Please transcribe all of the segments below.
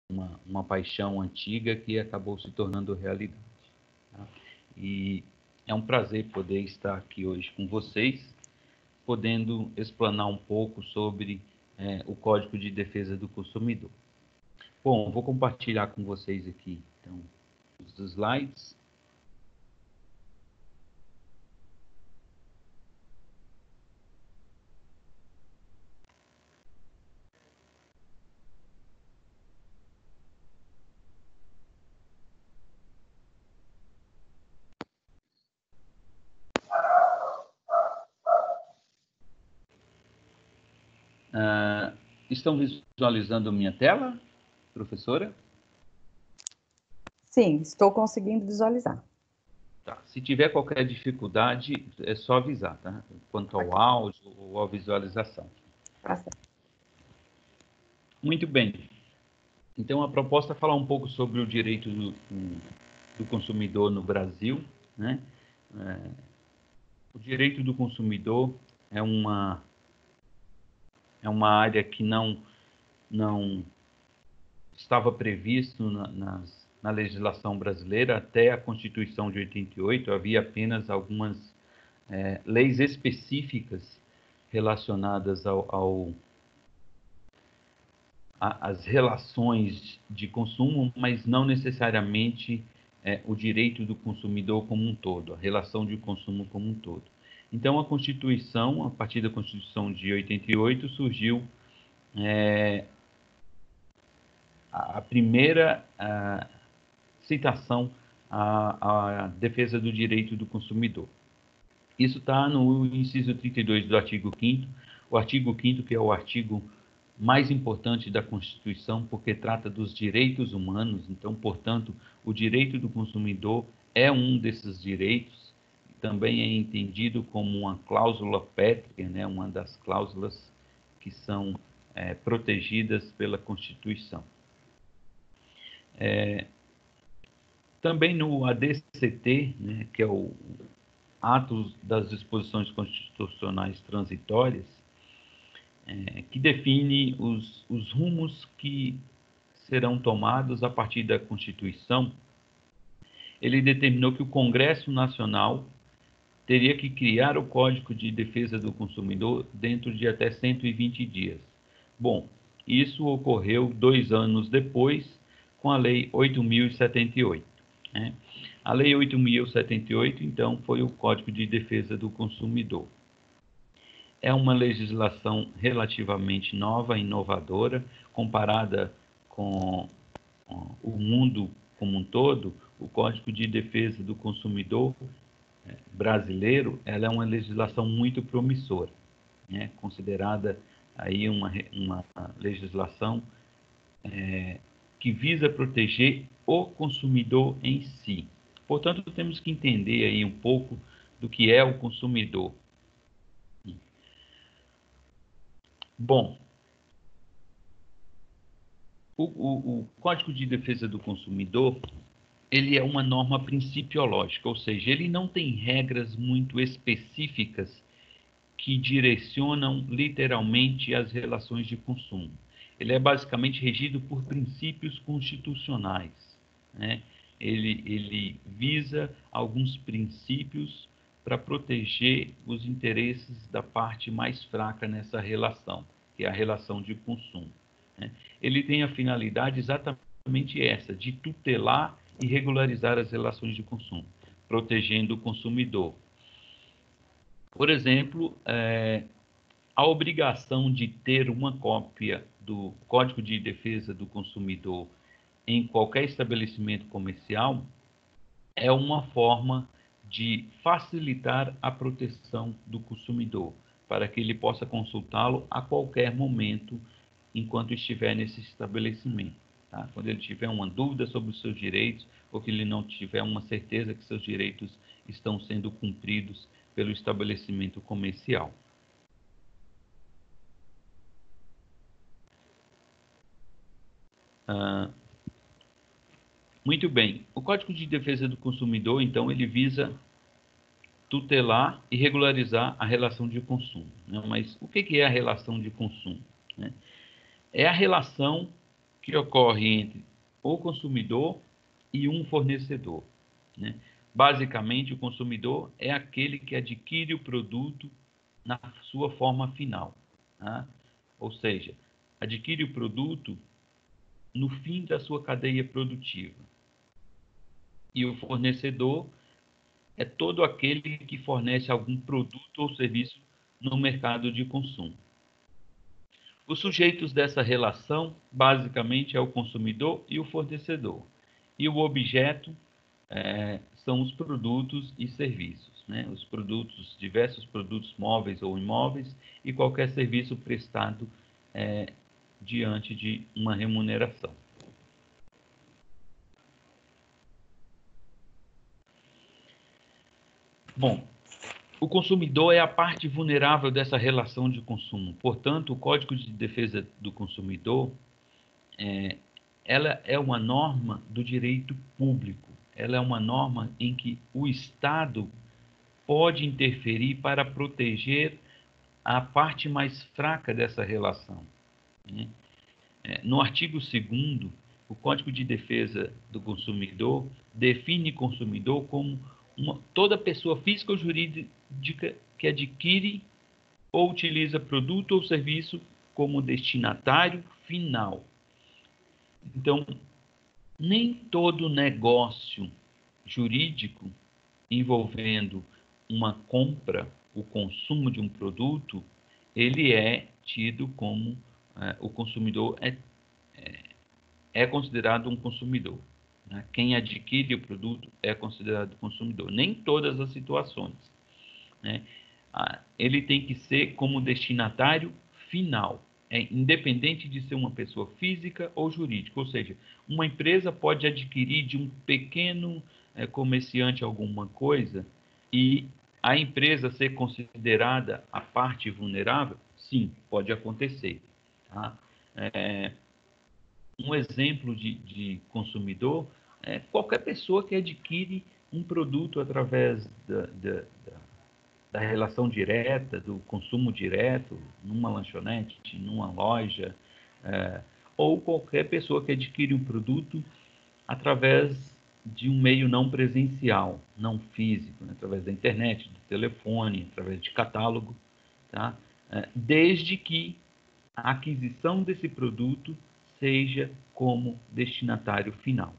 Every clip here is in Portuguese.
uma paixão antiga que acabou se tornando realidade. Tá? E é um prazer poder estar aqui hoje com vocês, podendo explanar um pouco sobre o Código de Defesa do Consumidor. Bom, vou compartilhar com vocês aqui, então, os slides. Estão visualizando minha tela, professora? Sim, estou conseguindo visualizar. Tá. Se tiver qualquer dificuldade, é só avisar, tá? Quanto ao áudio ou à visualização. Tá certo. Muito bem. Então, a proposta é falar um pouco sobre o direito do consumidor no Brasil, né? O direito do consumidor é uma área que não estava previsto na legislação brasileira. Até a Constituição de 88, havia apenas algumas leis específicas relacionadas às relações de consumo, mas não necessariamente o direito do consumidor como um todo, a relação de consumo como um todo. Então, a Constituição, a partir da Constituição de 88, surgiu a primeira citação à defesa do direito do consumidor. Isso está no inciso 32 do artigo 5º, o artigo 5º, que é o artigo mais importante da Constituição, porque trata dos direitos humanos. Então, portanto, o direito do consumidor é um desses direitos, também é entendido como uma cláusula pétrea, né, uma das cláusulas que são protegidas pela Constituição. Também no ADCT, né, que é o Atos das Disposições Constitucionais Transitórias, que define os rumos que serão tomados a partir da Constituição, ele determinou que o Congresso Nacional teria que criar o Código de Defesa do Consumidor dentro de até 120 dias. Bom, isso ocorreu 2 anos depois, com a Lei 8.078. Né? A Lei 8.078, então, foi o Código de Defesa do Consumidor. É uma legislação relativamente nova, inovadora, comparada com o mundo como um todo. O Código de Defesa do Consumidor brasileiro, ela é uma legislação muito promissora, né? Considerada aí uma legislação que visa proteger o consumidor em si. Portanto, temos que entender aí um pouco do que é o consumidor. Bom, o Código de Defesa do Consumidor, ele é uma norma principiológica, ou seja, ele não tem regras muito específicas que direcionam literalmente as relações de consumo. Ele é basicamente regido por princípios constitucionais, né? Ele visa alguns princípios para proteger os interesses da parte mais fraca nessa relação, que é a relação de consumo, né? Ele tem a finalidade exatamente essa, de tutelar e regularizar as relações de consumo, protegendo o consumidor. Por exemplo, a obrigação de ter uma cópia do Código de Defesa do Consumidor em qualquer estabelecimento comercial é uma forma de facilitar a proteção do consumidor, para que ele possa consultá-lo a qualquer momento enquanto estiver nesse estabelecimento. Tá? Quando ele tiver uma dúvida sobre os seus direitos ou que ele não tiver uma certeza que seus direitos estão sendo cumpridos pelo estabelecimento comercial. Muito bem. O Código de Defesa do Consumidor, então, ele visa tutelar e regularizar a relação de consumo, né? Mas o que é a relação de consumo, né? É a relação que ocorre entre o consumidor e um fornecedor, né? Basicamente, o consumidor é aquele que adquire o produto na sua forma final, tá? Ou seja, adquire o produto no fim da sua cadeia produtiva. E o fornecedor é todo aquele que fornece algum produto ou serviço no mercado de consumo. Os sujeitos dessa relação, basicamente, é o consumidor e o fornecedor. E o objeto são os produtos e serviços, né? Os produtos, diversos produtos móveis ou imóveis e qualquer serviço prestado diante de uma remuneração. Bom, o consumidor é a parte vulnerável dessa relação de consumo. Portanto, o Código de Defesa do Consumidor, ela é uma norma do direito público. Ela é uma norma em que o Estado pode interferir para proteger a parte mais fraca dessa relação, né? No artigo 2º, o Código de Defesa do Consumidor define consumidor como toda pessoa física ou jurídica que adquire ou utiliza produto ou serviço como destinatário final. Então, nem todo negócio jurídico envolvendo uma compra, o consumo de um produto, ele é tido como o consumidor é considerado um consumidor, né? Quem adquire o produto é considerado consumidor. Nem todas as situações, né? Ele tem que ser como destinatário final, independente de ser uma pessoa física ou jurídica. Ou seja, uma empresa pode adquirir de um pequeno comerciante alguma coisa e a empresa ser considerada a parte vulnerável? Sim, pode acontecer, tá? Um exemplo de consumidor é qualquer pessoa que adquire um produto através da relação direta, do consumo direto, numa lanchonete, numa loja, ou qualquer pessoa que adquire um produto através de um meio não presencial, não físico, né? Através da internet, do telefone, através de catálogo, tá? Desde que a aquisição desse produto seja como destinatário final.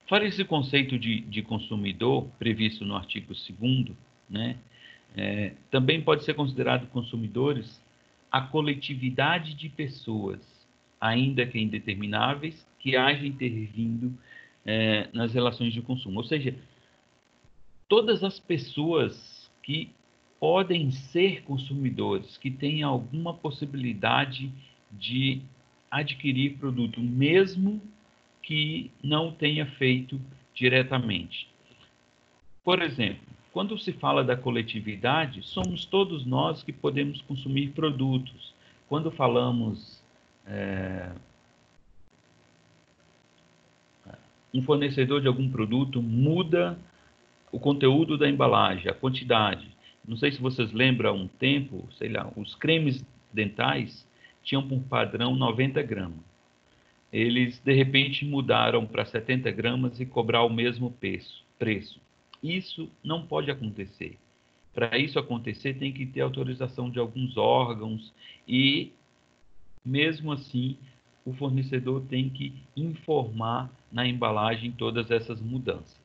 Para esse conceito de consumidor, previsto no artigo 2º, né, também pode ser considerado consumidores a coletividade de pessoas, ainda que indetermináveis, que haja intervindo nas relações de consumo. Ou seja, todas as pessoas que podem ser consumidores, que têm alguma possibilidade de adquirir produto, mesmo que não tenha feito diretamente. Por exemplo, quando se fala da coletividade, somos todos nós que podemos consumir produtos. Quando falamos um fornecedor de algum produto muda o conteúdo da embalagem, a quantidade. Não sei se vocês lembram, há um tempo, sei lá, os cremes dentais tinham por padrão 90 gramas. Eles, de repente, mudaram para 70 gramas e cobrar o mesmo preço. Isso não pode acontecer. Para isso acontecer, tem que ter autorização de alguns órgãos e, mesmo assim, o fornecedor tem que informar na embalagem todas essas mudanças,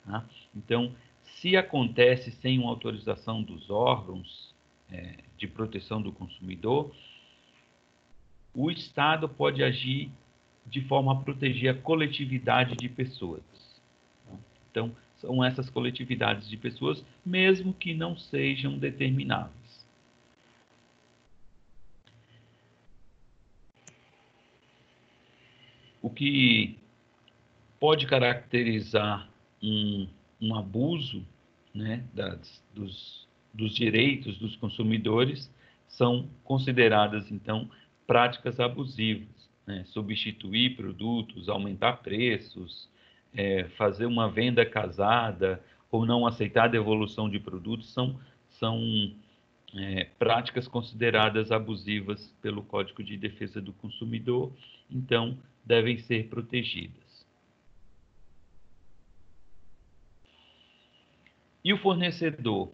tá? Então, se acontece sem uma autorização dos órgãos de proteção do consumidor, o Estado pode agir de forma a proteger a coletividade de pessoas. Então, são essas coletividades de pessoas, mesmo que não sejam determináveis. O que pode caracterizar um abuso, né, dos direitos dos consumidores são consideradas, então, práticas abusivas, né? Substituir produtos, aumentar preços, fazer uma venda casada ou não aceitar a devolução de produtos são práticas consideradas abusivas pelo Código de Defesa do Consumidor, então devem ser protegidas. E o fornecedor?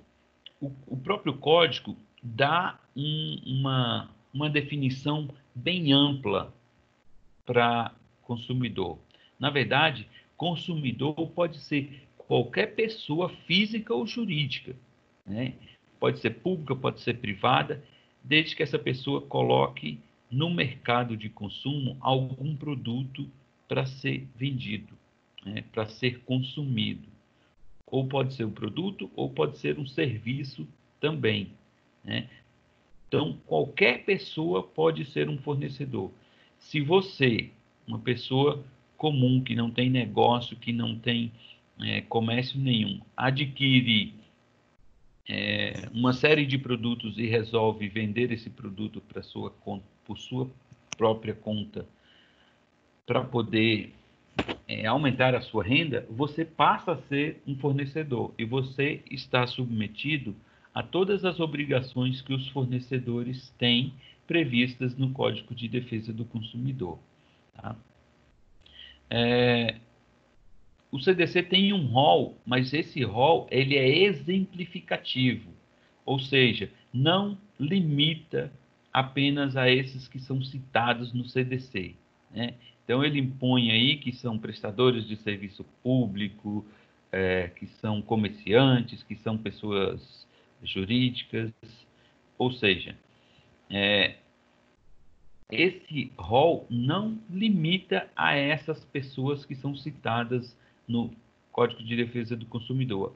O próprio código dá uma definição bem ampla para consumidor. Na verdade, consumidor pode ser qualquer pessoa física ou jurídica, né? Pode ser pública, pode ser privada, desde que essa pessoa coloque no mercado de consumo algum produto para ser vendido, né? Para ser consumido. Ou pode ser um produto, ou pode ser um serviço também, né? Então, qualquer pessoa pode ser um fornecedor. Se você, uma pessoa comum, que não tem negócio, que não tem comércio nenhum, adquire uma série de produtos e resolve vender esse produto por sua própria conta, para poder aumentar a sua renda, você passa a ser um fornecedor e você está submetido a todas as obrigações que os fornecedores têm previstas no Código de Defesa do Consumidor. Tá? O CDC tem um rol, mas esse rol ele é exemplificativo, ou seja, não limita apenas a esses que são citados no CDC, né? Então, ele impõe aí que são prestadores de serviço público, que são comerciantes, que são pessoas jurídicas, ou seja, esse rol não limita a essas pessoas que são citadas no Código de Defesa do Consumidor.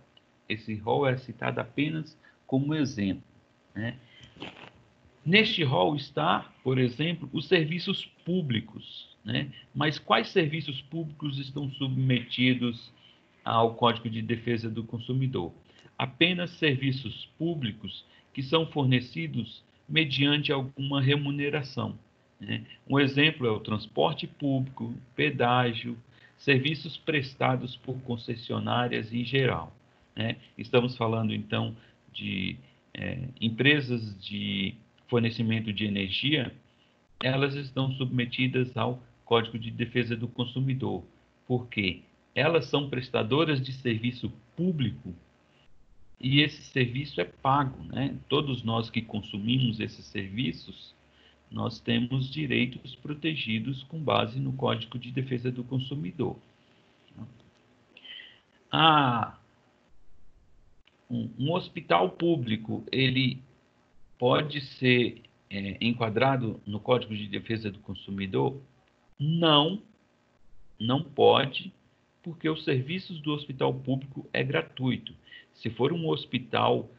Esse rol é citado apenas como exemplo, né? Neste rol está, por exemplo, os serviços públicos, né? Mas quais serviços públicos estão submetidos ao Código de Defesa do Consumidor? Apenas serviços públicos que são fornecidos mediante alguma remuneração, né? Um exemplo é o transporte público, pedágio, serviços prestados por concessionárias em geral, né? Estamos falando, então, de empresas de fornecimento de energia, elas estão submetidas ao Código de Defesa do Consumidor, porque elas são prestadoras de serviço público e esse serviço é pago, né? Todos nós que consumimos esses serviços, nós temos direitos protegidos com base no Código de Defesa do Consumidor. Um hospital público, ele pode ser enquadrado no Código de Defesa do Consumidor? Não, não pode, porque os serviços do hospital público é gratuito. Se for um hospital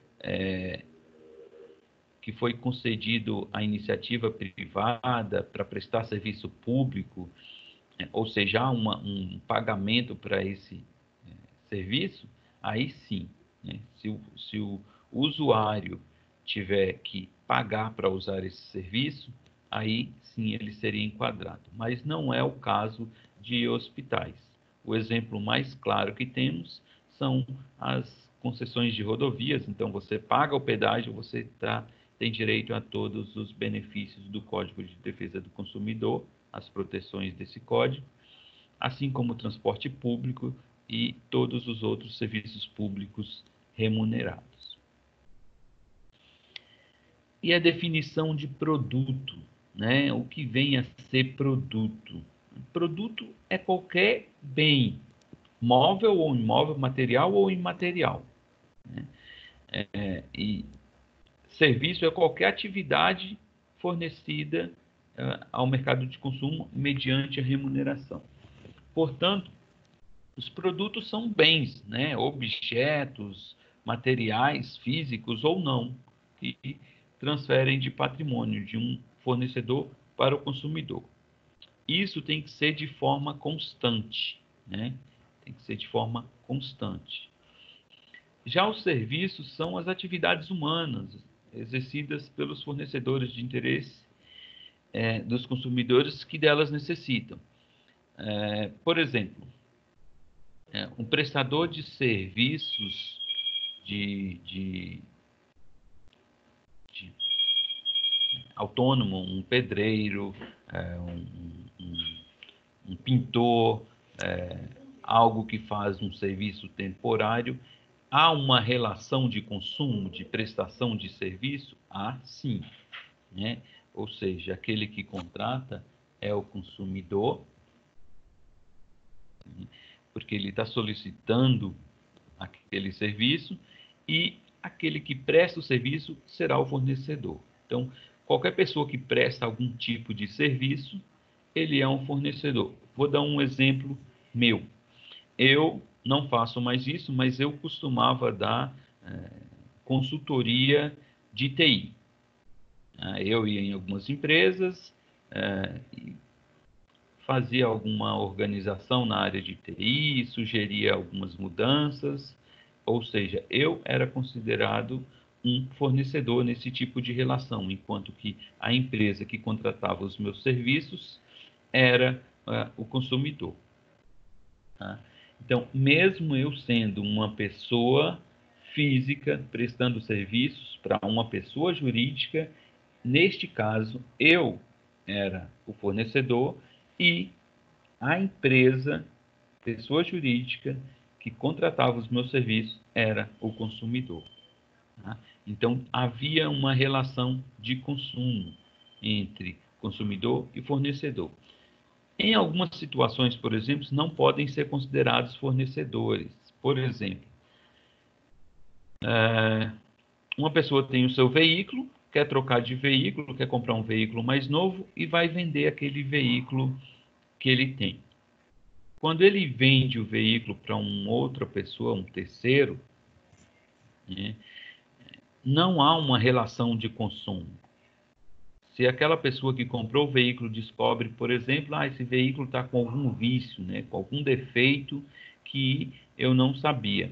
que foi concedido à iniciativa privada para prestar serviço público, ou seja, há um pagamento para esse serviço, aí sim, né? Se o usuário tiver que pagar para usar esse serviço, aí sim ele seria enquadrado. Mas não é o caso de hospitais. O exemplo mais claro que temos são as concessões de rodovias. Então, você paga o pedágio, você tem direito a todos os benefícios do Código de Defesa do Consumidor, as proteções desse código, assim como o transporte público e todos os outros serviços públicos remunerados. E a definição de produto, né? O que vem a ser produto? Produto é qualquer bem, móvel ou imóvel, material ou imaterial, né? E serviço é qualquer atividade fornecida ao mercado de consumo mediante a remuneração. Portanto, os produtos são bens, né? Objetos, materiais físicos ou não, que transferem de patrimônio de um fornecedor para o consumidor. Isso tem que ser de forma constante, né? Tem que ser de forma constante. Já os serviços são as atividades humanas exercidas pelos fornecedores de interesse dos consumidores que delas necessitam. Por exemplo, um prestador de serviços de autônomo, um pedreiro, um pintor, algo que faz um serviço temporário. Há uma relação de consumo, de prestação de serviço? Há sim, né? Ou seja, aquele que contrata é o consumidor, porque ele está solicitando aquele serviço, e aquele que presta o serviço será o fornecedor. Então, qualquer pessoa que presta algum tipo de serviço, ele é um fornecedor. Vou dar um exemplo meu. Eu não faço mais isso, mas eu costumava dar consultoria de TI. Eu ia em algumas empresas, e fazia alguma organização na área de TI, sugeria algumas mudanças, ou seja, eu era considerado um fornecedor nesse tipo de relação, enquanto que a empresa que contratava os meus serviços era o consumidor. Tá? Então, mesmo eu sendo uma pessoa física prestando serviços para uma pessoa jurídica, neste caso, eu era o fornecedor e a empresa, pessoa jurídica, que contratava os meus serviços era o consumidor. Tá? Então, havia uma relação de consumo entre consumidor e fornecedor. Em algumas situações, por exemplo, não podem ser considerados fornecedores. Por exemplo, uma pessoa tem o seu veículo, quer trocar de veículo, quer comprar um veículo mais novo e vai vender aquele veículo que ele tem. Quando ele vende o veículo para uma outra pessoa, um terceiro, né, não há uma relação de consumo. Se aquela pessoa que comprou o veículo descobre, por exemplo, esse veículo está com algum vício, né, com algum defeito que eu não sabia,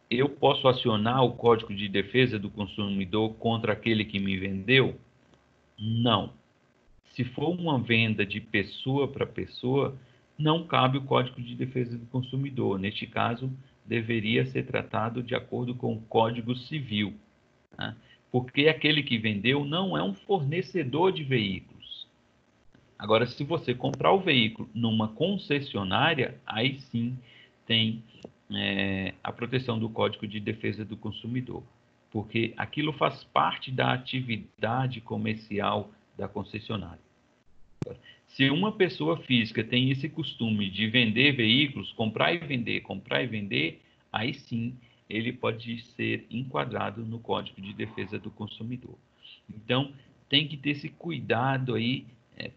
eu posso acionar o Código de Defesa do Consumidor contra aquele que me vendeu? Não. Se for uma venda de pessoa para pessoa, não cabe o Código de Defesa do Consumidor. Neste caso, deveria ser tratado de acordo com o Código Civil, tá? Porque aquele que vendeu não é um fornecedor de veículos. Agora, se você comprar o veículo numa concessionária, aí sim tem a proteção do Código de Defesa do Consumidor, porque aquilo faz parte da atividade comercial da concessionária. Se uma pessoa física tem esse costume de vender veículos, comprar e vender, aí sim ele pode ser enquadrado no Código de Defesa do Consumidor. Então, tem que ter esse cuidado aí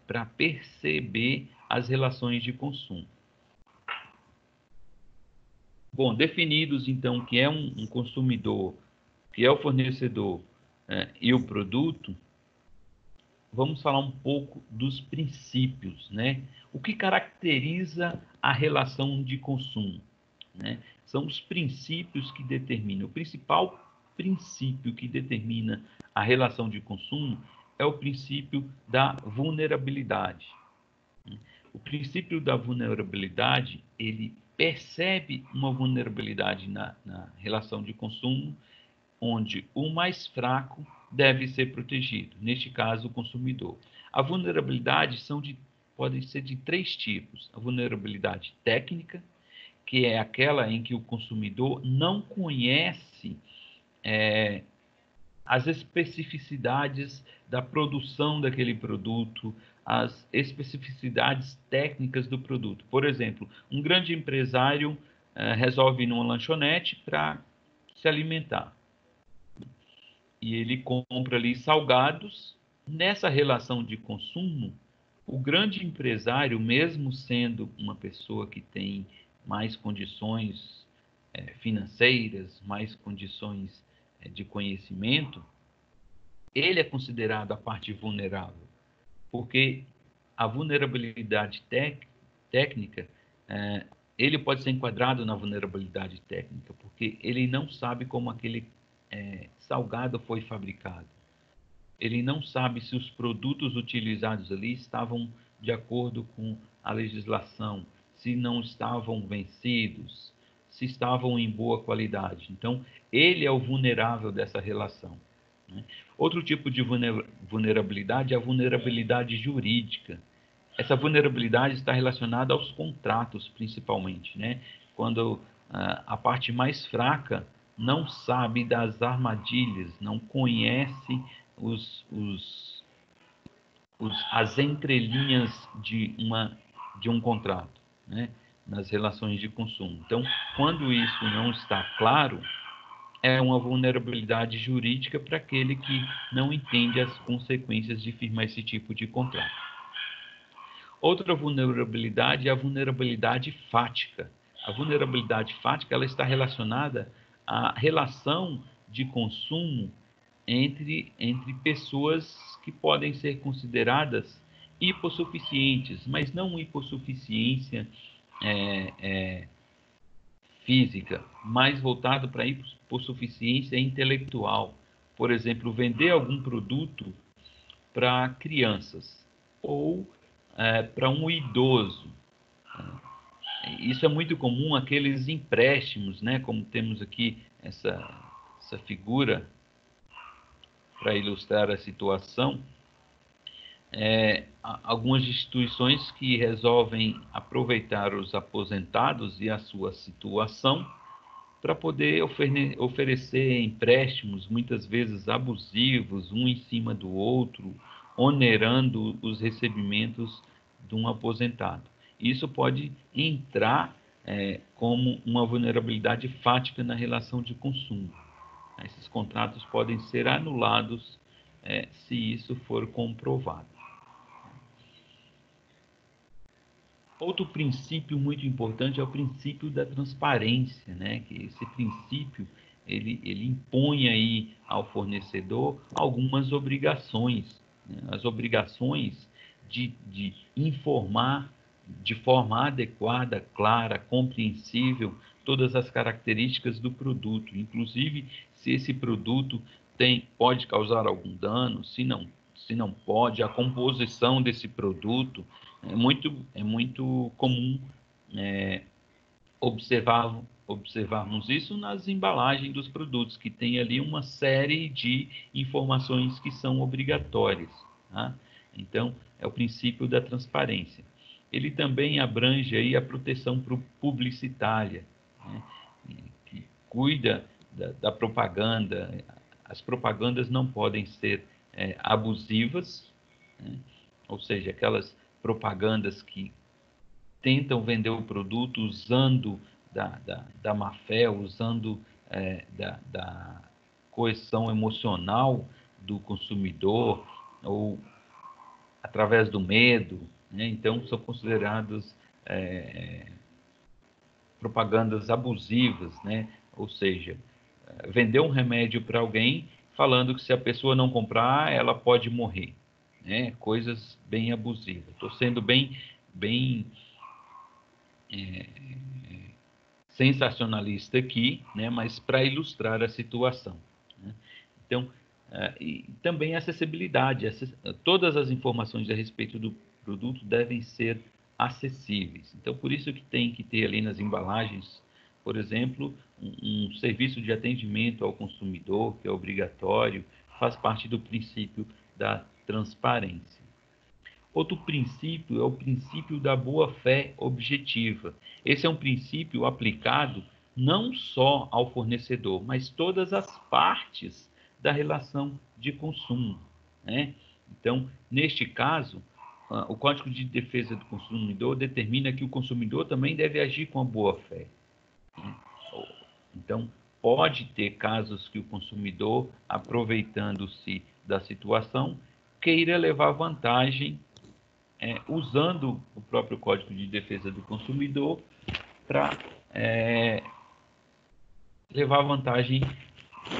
para perceber as relações de consumo. Bom, definidos então que é um consumidor, que é o fornecedor e o produto, vamos falar um pouco dos princípios, né? O que caracteriza a relação de consumo, né? São os princípios que determinam. O principal princípio que determina a relação de consumo é o princípio da vulnerabilidade. O princípio da vulnerabilidade, ele percebe uma vulnerabilidade na relação de consumo, onde o mais fraco deve ser protegido, neste caso, o consumidor. A vulnerabilidade podem ser de três tipos. A vulnerabilidade técnica, que é aquela em que o consumidor não conhece as especificidades da produção daquele produto, as especificidades técnicas do produto. Por exemplo, um grande empresário resolve ir numa lanchonete para se alimentar. E ele compra ali salgados. Nessa relação de consumo, o grande empresário, mesmo sendo uma pessoa que tem mais condições financeiras, mais condições de conhecimento, ele é considerado a parte vulnerável, porque a vulnerabilidade técnica, ele pode ser enquadrado na vulnerabilidade técnica, porque ele não sabe como aquele salgado foi fabricado. Ele não sabe se os produtos utilizados ali estavam de acordo com a legislação, se não estavam vencidos, se estavam em boa qualidade. Então, ele é o vulnerável dessa relação. né? Outro tipo de vulnerabilidade é a vulnerabilidade jurídica. Essa vulnerabilidade está relacionada aos contratos, principalmente, né? Quando a parte mais fraca não sabe das armadilhas, não conhece as entrelinhas de um contrato, né? Nas relações de consumo. Então, quando isso não está claro, é uma vulnerabilidade jurídica para aquele que não entende as consequências de firmar esse tipo de contrato. Outra vulnerabilidade é a vulnerabilidade fática. A vulnerabilidade fática ela está relacionada à relação de consumo entre pessoas que podem ser consideradas hipossuficientes, mas não hipossuficiência física, mais voltado para hipossuficiência intelectual. Por exemplo, vender algum produto para crianças ou para um idoso. Isso é muito comum, aqueles empréstimos, né? Como temos aqui essa figura para ilustrar a situação. Algumas instituições que resolvem aproveitar os aposentados e a sua situação para poder oferecer empréstimos, muitas vezes abusivos, um em cima do outro, onerando os recebimentos de um aposentado. Isso pode entrar como uma vulnerabilidade fática na relação de consumo. Esses contratos podem ser anulados se isso for comprovado. Outro princípio muito importante é o princípio da transparência, né? Que esse princípio ele impõe aí ao fornecedor algumas obrigações, né? As obrigações de informar de forma adequada, clara, compreensível todas as características do produto, inclusive se esse produto pode causar algum dano, se não pode, a composição desse produto. É muito comum observarmos isso nas embalagens dos produtos, que tem ali uma série de informações que são obrigatórias, tá? Então, é o princípio da transparência. Ele também abrange aí a proteção publicitária, né? Que cuida da propaganda. As propagandas não podem ser abusivas, né? Ou seja, aquelas propagandas que tentam vender o produto usando da má-fé, usando da coerção emocional do consumidor ou através do medo, né? Então, são consideradas propagandas abusivas, né? Ou seja, vender um remédio para alguém falando que se a pessoa não comprar, ela pode morrer, né? Coisas bem abusivas. Estou sendo bem sensacionalista aqui, né? Mas para ilustrar a situação, né? Então, e também a acessibilidade. Todas as informações a respeito do produto devem ser acessíveis. Então, por isso que tem que ter ali nas embalagens, por exemplo, um serviço de atendimento ao consumidor, que é obrigatório, faz parte do princípio da transparência. Outro princípio é o princípio da boa-fé objetiva. Esse é um princípio aplicado não só ao fornecedor, mas todas as partes da relação de consumo, né? Então, neste caso, o Código de Defesa do Consumidor determina que o consumidor também deve agir com a boa-fé. Então, pode ter casos que o consumidor, aproveitando-se da situação, queira levar vantagem usando o próprio Código de Defesa do Consumidor para levar vantagem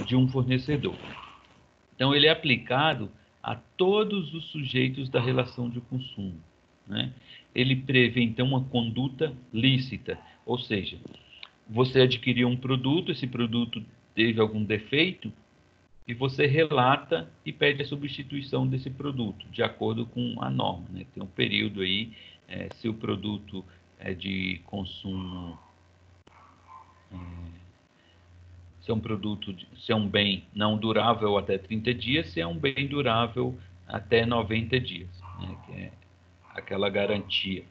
de um fornecedor. Então, ele é aplicado a todos os sujeitos da relação de consumo, né? Ele prevê, então, uma conduta lícita, ou seja, você adquiriu um produto, esse produto teve algum defeito, e você relata e pede a substituição desse produto, de acordo com a norma, né? Tem um período aí, se o produto é de consumo, se é um produto, se é um bem não durável até 30 dias, se é um bem durável até 90 dias, né, que é aquela garantia.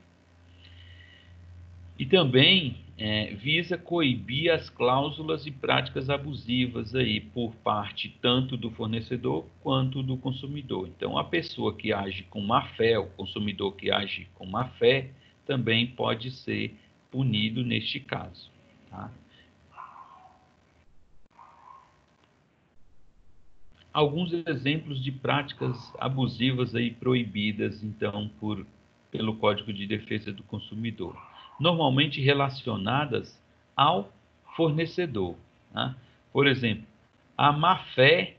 E também visa coibir as cláusulas e práticas abusivas aí por parte tanto do fornecedor quanto do consumidor. Então, a pessoa que age com má fé, o consumidor que age com má fé, também pode ser punido neste caso. Tá? Alguns exemplos de práticas abusivas aí proibidas, então, pelo Código de Defesa do Consumidor, normalmente relacionadas ao fornecedor. Tá? Por exemplo, a má-fé,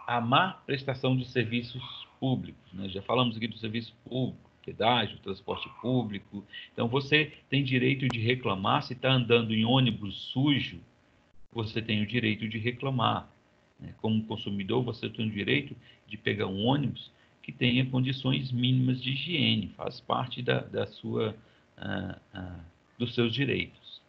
a má prestação de serviços públicos. Né? Já falamos aqui do serviço público, pedágio, transporte público. Então, você tem direito de reclamar se está andando em ônibus sujo, você tem o direito de reclamar. Né? Como consumidor, você tem o direito de pegar um ônibus que tenha condições mínimas de higiene, faz parte dos seus direitos.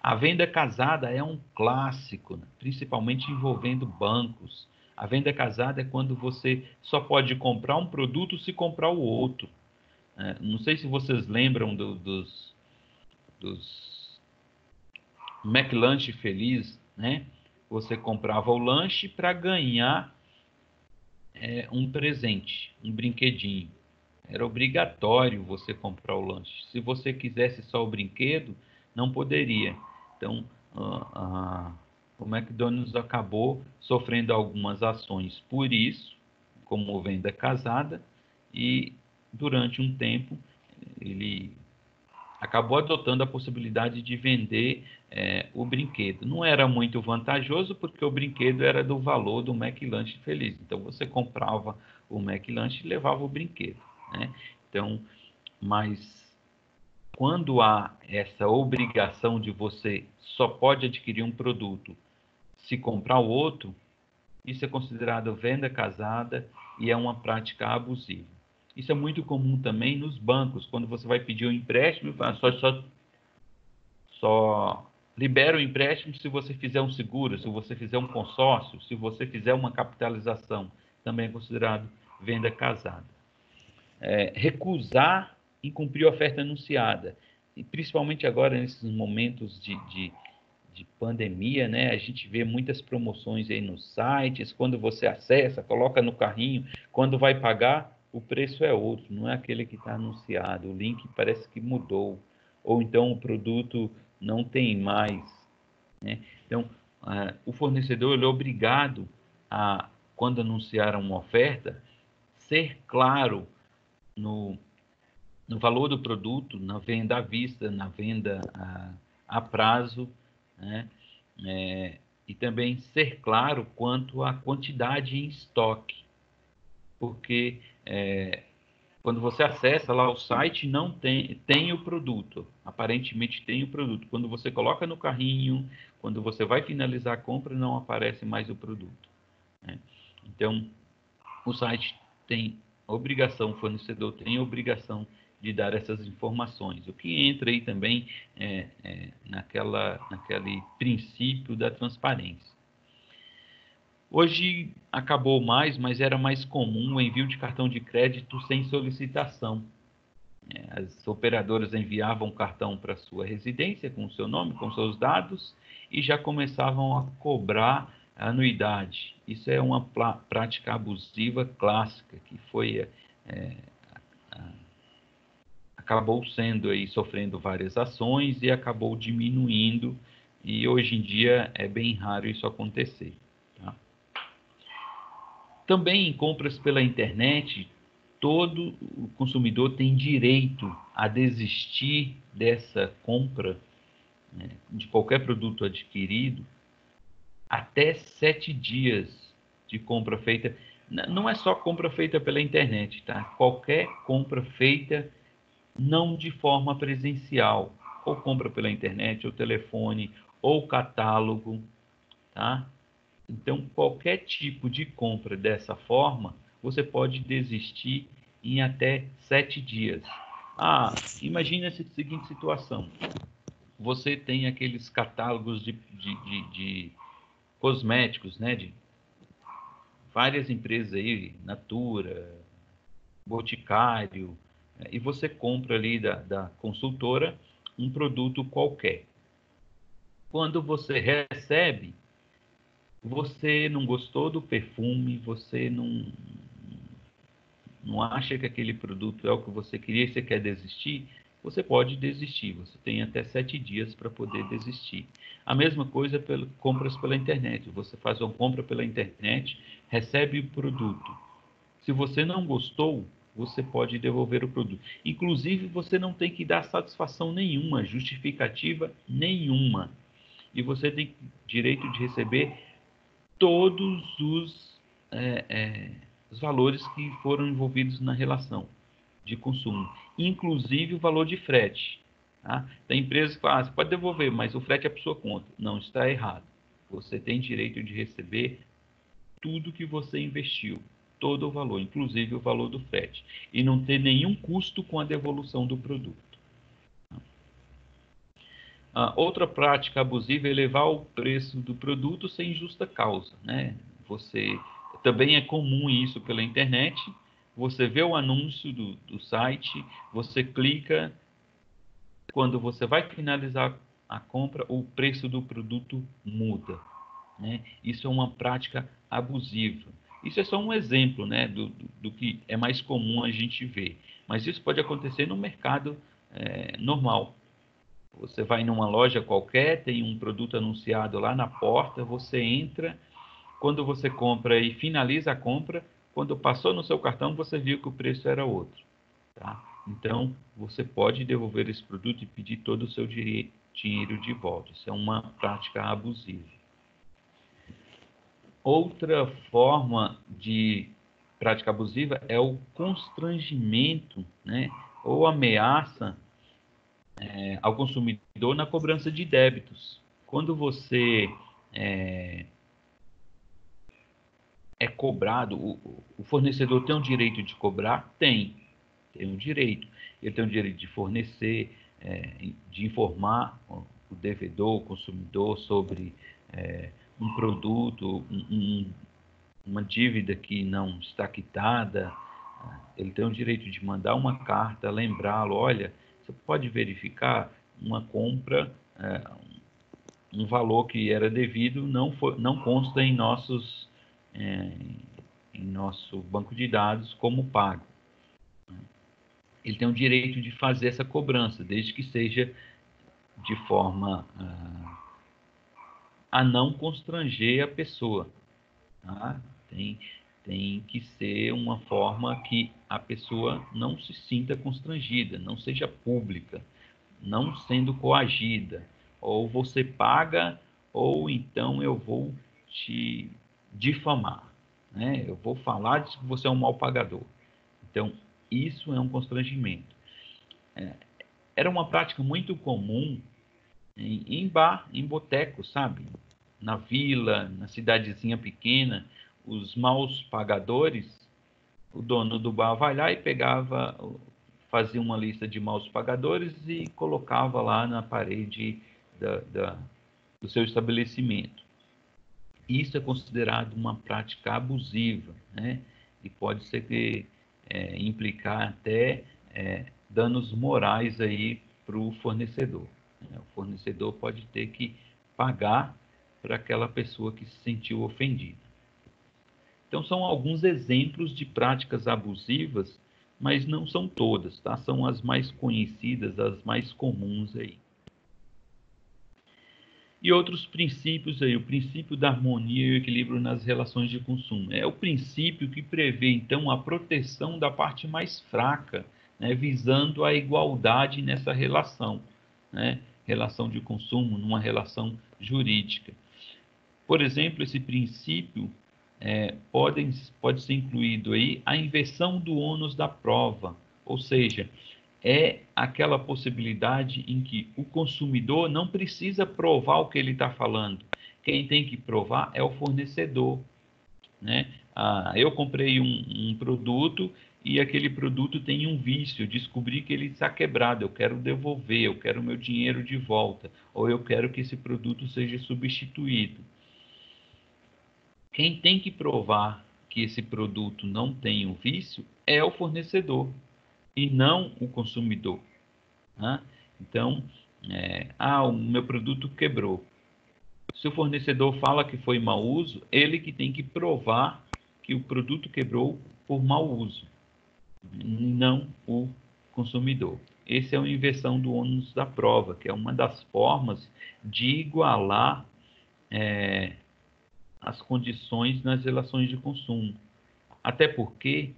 A venda casada é um clássico, né? Principalmente envolvendo bancos. A venda casada é quando você só pode comprar um produto se comprar o outro. Não sei se vocês lembram dos McLanche Feliz, né? Você comprava o lanche para ganhar um presente, um brinquedinho. Era obrigatório você comprar o lanche. Se você quisesse só o brinquedo, não poderia. Então, o McDonald's acabou sofrendo algumas ações por isso, como venda casada, e durante um tempo ele acabou adotando a possibilidade de vender o brinquedo. Não era muito vantajoso, porque o brinquedo era do valor do McLanche Feliz. Então, você comprava o McLanche e levava o brinquedo. Né? Então, mas quando há essa obrigação de você só pode adquirir um produto se comprar o outro, isso é considerado venda casada e é uma prática abusiva. Isso é muito comum também nos bancos, quando você vai pedir um empréstimo, só libera o empréstimo se você fizer um seguro, se você fizer um consórcio, se você fizer uma capitalização, também é considerado venda casada. Recusar em cumprir a oferta anunciada, e principalmente agora nesses momentos de pandemia, né? A gente vê muitas promoções aí nos sites, quando você acessa, coloca no carrinho, quando vai pagar, o preço é outro, não é aquele que está anunciado, o link parece que mudou, ou então o produto não tem mais, né? Então, o fornecedor ele é obrigado a, quando anunciar uma oferta, ser claro no valor do produto, na venda à vista, na venda a prazo, né? E também ser claro quanto à quantidade em estoque, porque quando você acessa lá o site, não tem o produto, aparentemente tem o produto. Quando você coloca no carrinho, quando você vai finalizar a compra, não aparece mais o produto. Né? Então, o site tem obrigação, o fornecedor tem obrigação de dar essas informações. O que entra aí também naquele princípio da transparência. Hoje acabou mais, mas era mais comum o envio de cartão de crédito sem solicitação. As operadoras enviavam o cartão para sua residência com o seu nome, com seus dados, e já começavam a cobrar a anuidade. Isso é uma prática abusiva clássica que foi acabou sendo aí sofrendo várias ações e acabou diminuindo, e hoje em dia é bem raro isso acontecer. Tá? Também em compras pela internet, todo o consumidor tem direito a desistir dessa compra, né, de qualquer produto adquirido, até 7 dias de compra feita. Não é só compra feita pela internet, tá? Qualquer compra feita não de forma presencial, ou compra pela internet, ou telefone, ou catálogo, tá? Então, qualquer tipo de compra dessa forma, você pode desistir em até 7 dias. Imagina essa seguinte situação. você tem aqueles catálogos de cosméticos, né? De várias empresas aí, Natura, Boticário, e você compra ali da consultora um produto qualquer. Quando você recebe, você não gostou do perfume, você não acha que aquele produto é o que você queria e você quer desistir, você pode desistir. Você tem até 7 dias para poder desistir. A mesma coisa compras pela internet. Você faz uma compra pela internet, recebe o produto. Se você não gostou, você pode devolver o produto. Inclusive, você não tem que dar satisfação nenhuma, justificativa nenhuma. E você tem direito de receber todos os valores que foram envolvidos na relação de consumo, inclusive o valor de frete. Tá? Tem empresas que falam, você pode devolver, mas o frete é por sua conta. Não, está errado. Você tem direito de receber tudo que você investiu, todo o valor, inclusive o valor do frete, e não ter nenhum custo com a devolução do produto. Outra prática abusiva é elevar o preço do produto sem justa causa, né? Também é comum isso pela internet. Você vê o anúncio do site, você clica, quando você vai finalizar a compra, o preço do produto muda, né? Isso é uma prática abusiva. Isso é só um exemplo, né, do que é mais comum a gente ver. Mas isso pode acontecer no mercado normal. Você vai numa loja qualquer, tem um produto anunciado lá na porta, você entra, quando você compra e finaliza a compra, quando passou no seu cartão, você viu que o preço era outro. Tá? Então, você pode devolver esse produto e pedir todo o seu dinheiro de volta. Isso é uma prática abusiva. Outra forma de prática abusiva é o constrangimento, né, ou ameaça ao consumidor na cobrança de débitos. Quando você é cobrado, o fornecedor tem o direito de cobrar? Tem o direito. Ele tem o direito de fornecer, de informar o devedor, o consumidor sobre um produto, uma dívida que não está quitada. Ele tem o direito de mandar uma carta, lembrá-lo, olha, você pode verificar uma compra, um valor que era devido não consta em nosso banco de dados como pago. Ele tem o direito de fazer essa cobrança, desde que seja de forma a não constranger a pessoa. Tá? Tem que ser uma forma que a pessoa não se sinta constrangida, não seja pública, não sendo coagida. Ou você paga, ou então eu vou te difamar, né? Eu vou falar de que você é um mau pagador. Então, isso é um constrangimento. Era uma prática muito comum em bar, em boteco, sabe? Na vila, na cidadezinha pequena, os maus pagadores, o dono do bar vai lá e fazia uma lista de maus pagadores e colocava lá na parede do seu estabelecimento. Isso é considerado uma prática abusiva, né? E pode ser que implicar até danos morais aí para o fornecedor. O fornecedor pode ter que pagar para aquela pessoa que se sentiu ofendida. Então, são alguns exemplos de práticas abusivas, mas não são todas, tá? São as mais conhecidas, as mais comuns aí. E outros princípios aí, o princípio da harmonia e o equilíbrio nas relações de consumo. É o princípio que prevê, então, a proteção da parte mais fraca, né, visando a igualdade nessa relação, né, relação de consumo, numa relação jurídica. Por exemplo, esse princípio pode ser incluído aí a inversão do ônus da prova, ou seja, é aquela possibilidade em que o consumidor não precisa provar o que ele está falando. Quem tem que provar é o fornecedor, né? Eu comprei um produto e aquele produto tem um vício, eu descobri que ele está quebrado, eu quero devolver, eu quero o meu dinheiro de volta, ou eu quero que esse produto seja substituído. Quem tem que provar que esse produto não tem um vício é o fornecedor e não o consumidor. Né? Então, o meu produto quebrou. Se o fornecedor fala que foi mau uso, ele que tem que provar que o produto quebrou por mau uso, não o consumidor. Esse é a inversão do ônus da prova, que é uma das formas de igualar as condições nas relações de consumo. Até porque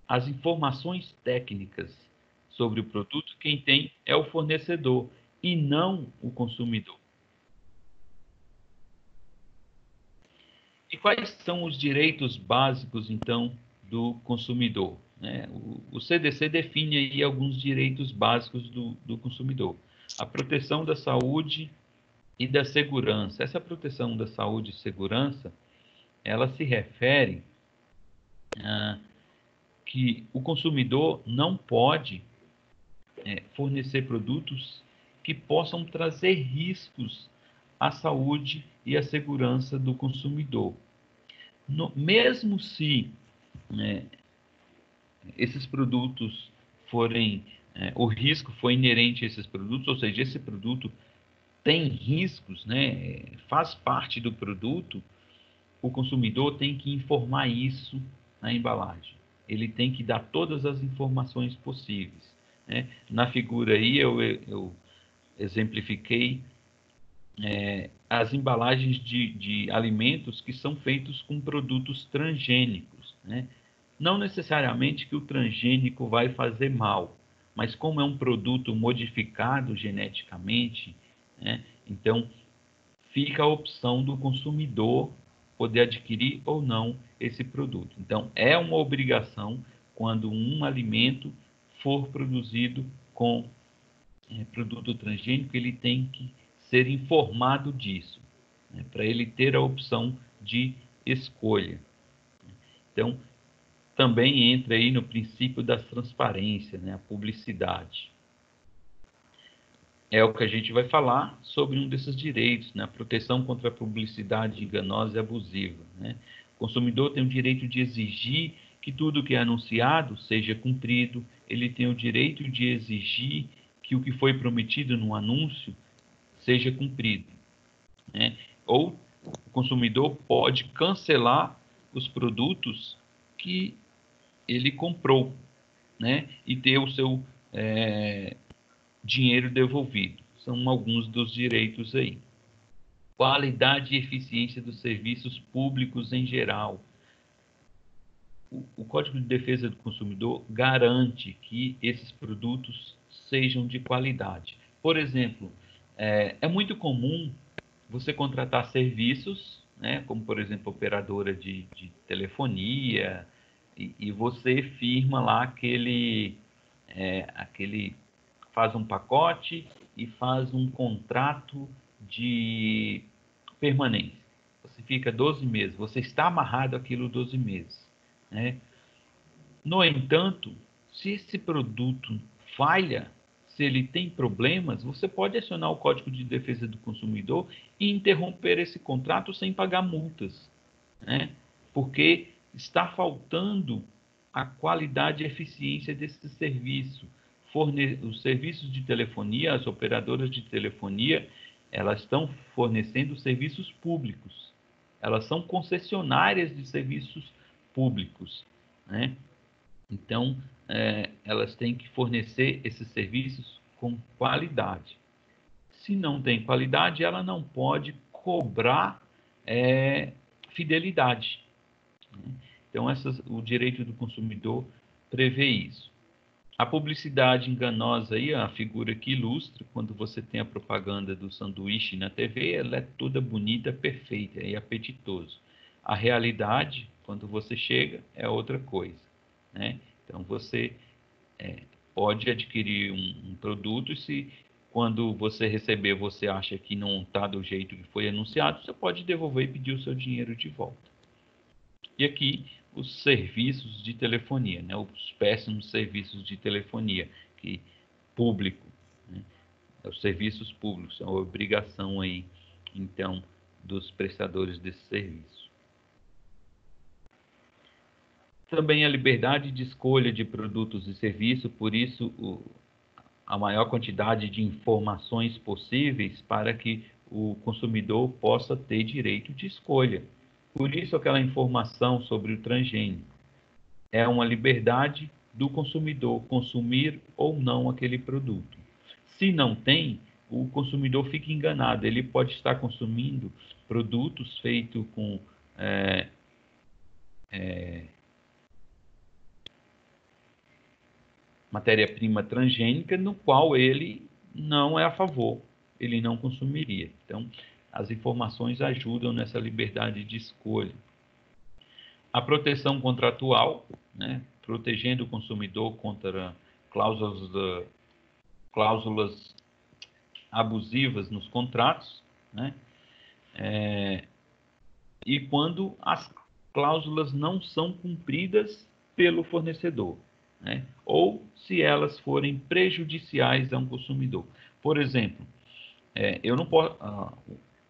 as informações técnicas sobre o produto, quem tem é o fornecedor e não o consumidor. E quais são os direitos básicos, então, do consumidor? O CDC define aí alguns direitos básicos do consumidor. A proteção da saúde e da segurança. Essa proteção da saúde e segurança, ela se refere que o consumidor não pode fornecer produtos que possam trazer riscos à saúde e à segurança do consumidor. Mesmo se esses produtos forem, o risco for inerente a esses produtos, ou seja, esse produto tem riscos, faz parte do produto, o consumidor tem que informar isso na embalagem. Ele tem que dar todas as informações possíveis. Na figura aí eu exemplifiquei as embalagens de alimentos que são feitos com produtos transgênicos. Não necessariamente que o transgênico vai fazer mal, mas como é um produto modificado geneticamente, então fica a opção do consumidor poder adquirir ou não esse produto. Então, é uma obrigação quando um alimento for produzido com produto transgênico, ele tem que ser informado disso, para ele ter a opção de escolha. Então, também entra aí no princípio da transparência, a publicidade. É o que a gente vai falar sobre um desses direitos, a proteção contra a publicidade enganosa e abusiva. O consumidor tem o direito de exigir que tudo que é anunciado seja cumprido, ele tem o direito de exigir que o que foi prometido no anúncio seja cumprido. Ou o consumidor pode cancelar os produtos que ele comprou, e ter o seu dinheiro devolvido. São alguns dos direitos aí. Qualidade e eficiência dos serviços públicos em geral. O Código de Defesa do Consumidor garante que esses produtos sejam de qualidade. Por exemplo, é muito comum você contratar serviços, como, por exemplo, operadora de telefonia, e você firma lá aquele faz um pacote e faz um contrato de permanência. Você fica 12 meses, você está amarrado àquilo 12 meses. No entanto, se esse produto falha, se ele tem problemas, você pode acionar o Código de Defesa do Consumidor e interromper esse contrato sem pagar multas, porque está faltando a qualidade e eficiência desse serviço. Os serviços de telefonia, as operadoras de telefonia, elas estão fornecendo serviços públicos. Elas são concessionárias de serviços públicos. Então, elas têm que fornecer esses serviços com qualidade. Se não tem qualidade, ela não pode cobrar fidelidade. Então, o direito do consumidor prevê isso. A publicidade enganosa, aí, a figura que ilustra, quando você tem a propaganda do sanduíche na TV, ela é toda bonita, perfeita e apetitoso. A realidade, quando você chega, é outra coisa. Então, você pode adquirir um produto e se quando você receber você acha que não está do jeito que foi anunciado, você pode devolver e pedir o seu dinheiro de volta. E aqui os serviços de telefonia, né? Os péssimos serviços de telefonia público, né? Os serviços públicos, a obrigação aí, então, dos prestadores desse serviço. Também a liberdade de escolha de produtos e serviços, por isso a maior quantidade de informações possíveis para que o consumidor possa ter direito de escolha. Por isso aquela informação sobre o transgênico. É uma liberdade do consumidor consumir ou não aquele produto. Se não tem, o consumidor fica enganado. Ele pode estar consumindo produtos feitos com matéria-prima transgênica, no qual ele não é a favor, ele não consumiria. Então, as informações ajudam nessa liberdade de escolha. A proteção contratual, né, protegendo o consumidor contra cláusulas abusivas nos contratos, né, e quando as cláusulas não são cumpridas pelo fornecedor, né, ou se elas forem prejudiciais a um consumidor. Por exemplo,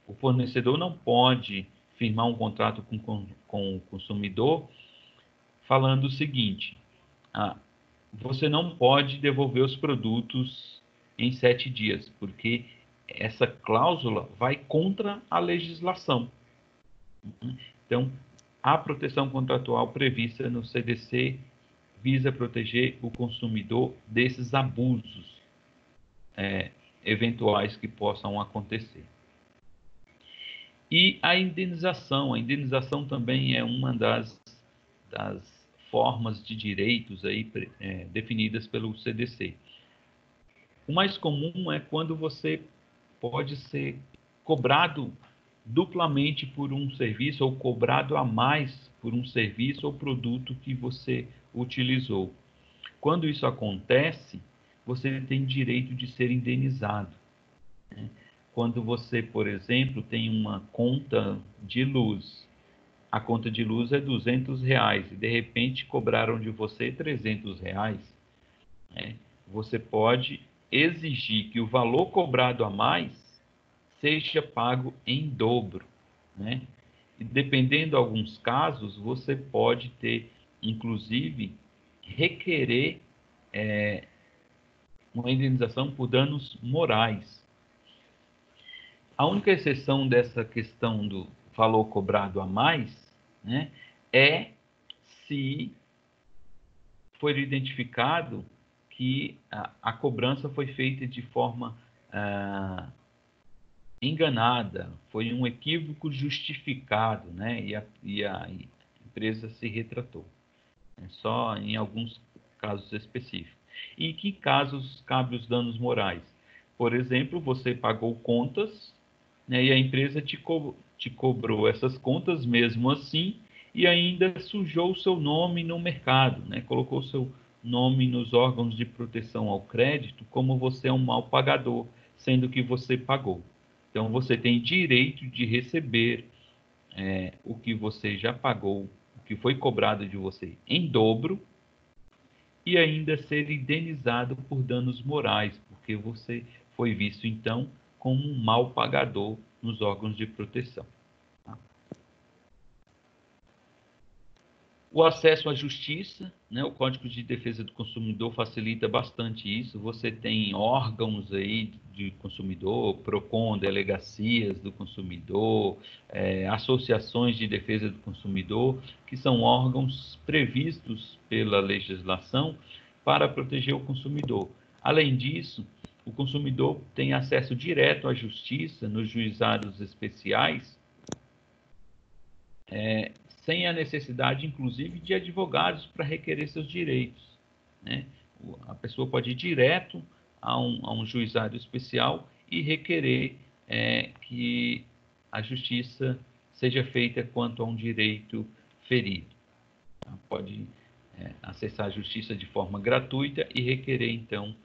o fornecedor não pode firmar um contrato com o consumidor falando o seguinte: você não pode devolver os produtos em 7 dias, porque essa cláusula vai contra a legislação. Então, a proteção contratual prevista no CDC visa proteger o consumidor desses abusos eventuais que possam acontecer. E a indenização também é uma das formas de direitos aí, definidas pelo CDC. O mais comum é quando você pode ser cobrado duplamente por um serviço ou cobrado a mais por um serviço ou produto que você utilizou. Quando isso acontece, você tem direito de ser indenizado, né? Quando você, por exemplo, tem uma conta de luz, a conta de luz é R$ 200 e de repente cobraram de você R$ 300, né? Você pode exigir que o valor cobrado a mais seja pago em dobro, né? E dependendo de alguns casos, você pode ter, inclusive, requerer uma indenização por danos morais. A única exceção dessa questão do valor cobrado a mais, né, é se for identificado que a cobrança foi feita de forma enganada, foi um equívoco justificado, né, e a empresa se retratou. É só em alguns casos específicos. E em que casos cabem os danos morais? Por exemplo, você pagou contas, né, e a empresa te cobrou essas contas mesmo assim e ainda sujou o seu nome no mercado, né, colocou o seu nome nos órgãos de proteção ao crédito como você é um mau pagador, sendo que você pagou. Então, você tem direito de receber o que você já pagou, o que foi cobrado de você em dobro, e ainda ser indenizado por danos morais, porque você foi visto, então, como um mau pagador nos órgãos de proteção. O acesso à justiça, né? O Código de Defesa do Consumidor facilita bastante isso. Você tem órgãos aí de consumidor, PROCON, delegacias do consumidor, associações de defesa do consumidor, que são órgãos previstos pela legislação para proteger o consumidor. Além disso, o consumidor tem acesso direto à justiça nos juizados especiais, sem a necessidade, inclusive, de advogados para requerer seus direitos, né? A pessoa pode ir direto a um juizado especial e requerer que a justiça seja feita quanto a um direito ferido. Pode acessar a justiça de forma gratuita e requerer, então,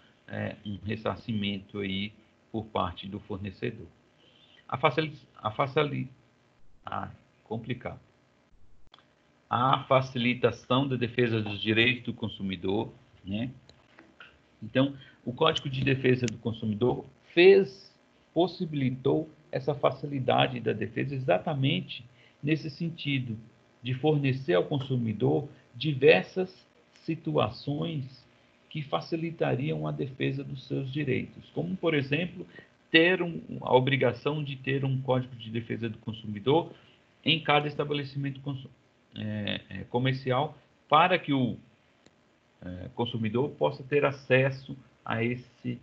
um ressarcimento aí por parte do fornecedor. Complicado. à facilitação da defesa dos direitos do consumidor, né? Então, o Código de Defesa do Consumidor possibilitou essa facilidade da defesa exatamente nesse sentido, de fornecer ao consumidor diversas situações que facilitariam a defesa dos seus direitos, como, por exemplo, ter a obrigação de ter um Código de Defesa do Consumidor em cada estabelecimento comercial, para que o consumidor possa ter acesso a esse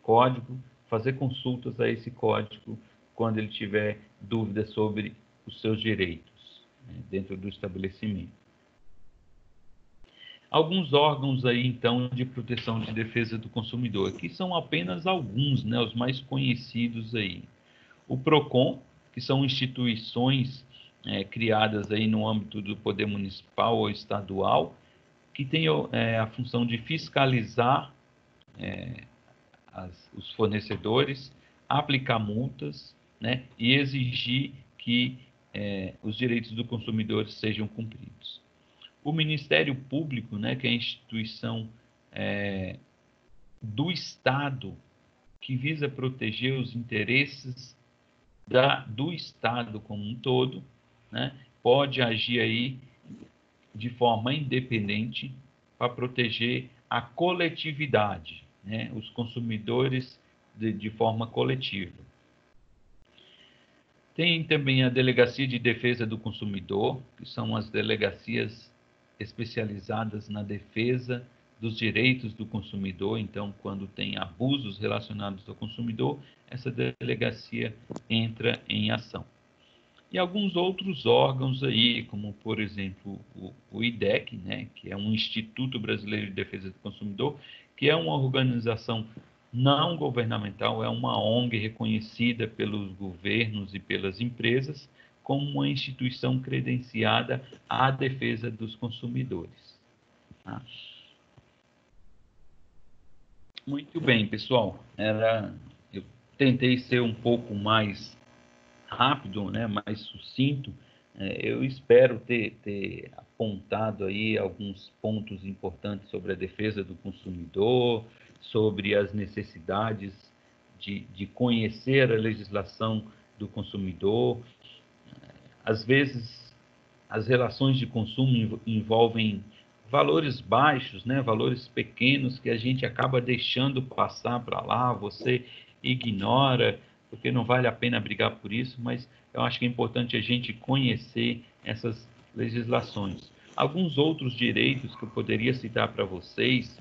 código, fazer consultas a esse código quando ele tiver dúvidas sobre os seus direitos, dentro do estabelecimento. Alguns órgãos aí, então, de proteção de defesa do consumidor, que são apenas alguns, né, os mais conhecidos aí. O PROCON, que são instituições criadas aí no âmbito do poder municipal ou estadual, que tem a função de fiscalizar os fornecedores, aplicar multas, né, e exigir que os direitos do consumidor sejam cumpridos. O Ministério Público, né, que é a instituição do Estado que visa proteger os interesses do Estado como um todo, né, pode agir aí de forma independente para proteger a coletividade, né, os consumidores de forma coletiva. Tem também a Delegacia de Defesa do Consumidor, que são as delegacias especializadas na defesa dos direitos do consumidor. Então, quando tem abusos relacionados ao consumidor, essa delegacia entra em ação. E alguns outros órgãos aí, como, por exemplo, o IDEC, né, que é um Instituto Brasileiro de Defesa do Consumidor, que é uma organização não governamental, é uma ONG reconhecida pelos governos e pelas empresas como uma instituição credenciada à defesa dos consumidores. Tá? Muito bem, pessoal. Eu tentei ser um pouco mais rápido, né, mais sucinto. Eu espero ter apontado aí alguns pontos importantes sobre a defesa do consumidor, sobre as necessidades de conhecer a legislação do consumidor. Às vezes, as relações de consumo envolvem valores baixos, né, valores pequenos que a gente acaba deixando passar para lá, você ignora, porque não vale a pena brigar por isso, mas eu acho que é importante a gente conhecer essas legislações. Alguns outros direitos que eu poderia citar para vocês,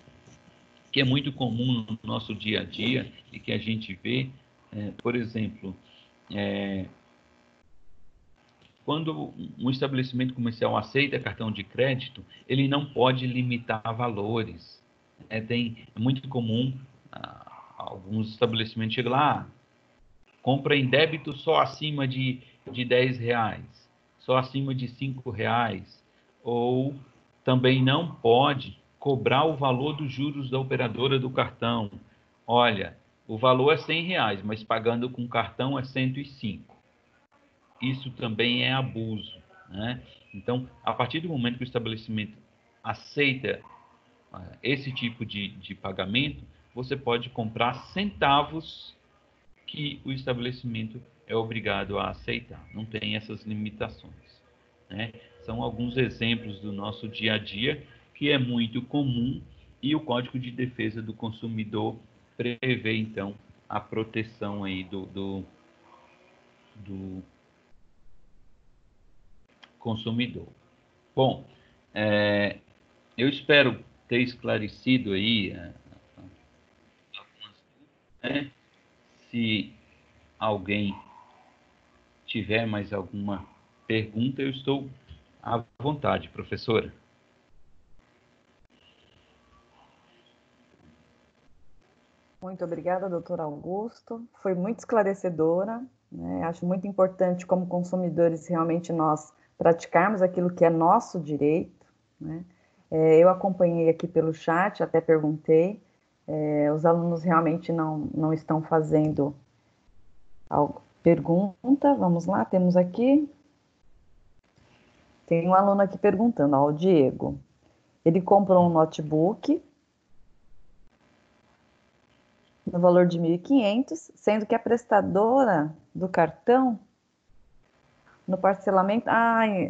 que é muito comum no nosso dia a dia e que a gente vê, por exemplo, quando um estabelecimento comercial aceita cartão de crédito, ele não pode limitar valores. É muito comum, alguns estabelecimentos chegam lá, compra em débito só acima de R$ 10, só acima de R$ 5, ou também não pode cobrar o valor dos juros da operadora do cartão. Olha, o valor é R$ 100, mas pagando com cartão é 105. Isso também é abuso, né? Então, a partir do momento que o estabelecimento aceita esse tipo de pagamento, você pode comprar centavos que o estabelecimento é obrigado a aceitar. Não tem essas limitações, né? São alguns exemplos do nosso dia a dia que é muito comum, e o Código de Defesa do Consumidor prevê, então, a proteção aí do consumidor. Bom, eu espero ter esclarecido aí algumas dúvidas, né? Se alguém tiver mais alguma pergunta, eu estou à vontade, professora. Muito obrigada, doutor Augusto. Foi muito esclarecedora, né? Acho muito importante, como consumidores, realmente nós praticarmos aquilo que é nosso direito, né? Eu acompanhei aqui pelo chat, até perguntei, os alunos realmente não estão fazendo pergunta. Vamos lá, temos aqui. Tem um aluno aqui perguntando, ó, o Diego. Ele comprou um notebook no valor de 1.500, sendo que a prestadora do cartão, no parcelamento,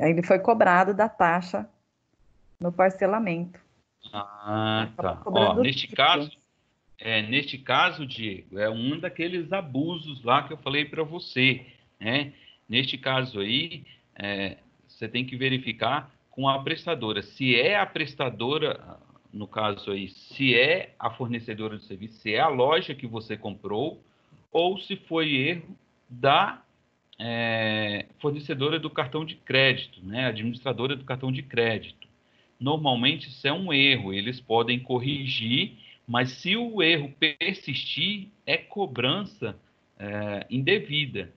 ele foi cobrado da taxa no parcelamento. Ah, Acabou tá. Ó, cobrando o triplo. neste caso, Diego, é um daqueles abusos lá que eu falei para você, né? Neste caso aí, você tem que verificar com a prestadora. Se é a prestadora, no caso aí, se é a fornecedora de serviço, se é a loja que você comprou, ou se foi erro da fornecedora do cartão de crédito, né? Administradora do cartão de crédito. Normalmente isso é um erro, eles podem corrigir, mas se o erro persistir, é cobrança indevida.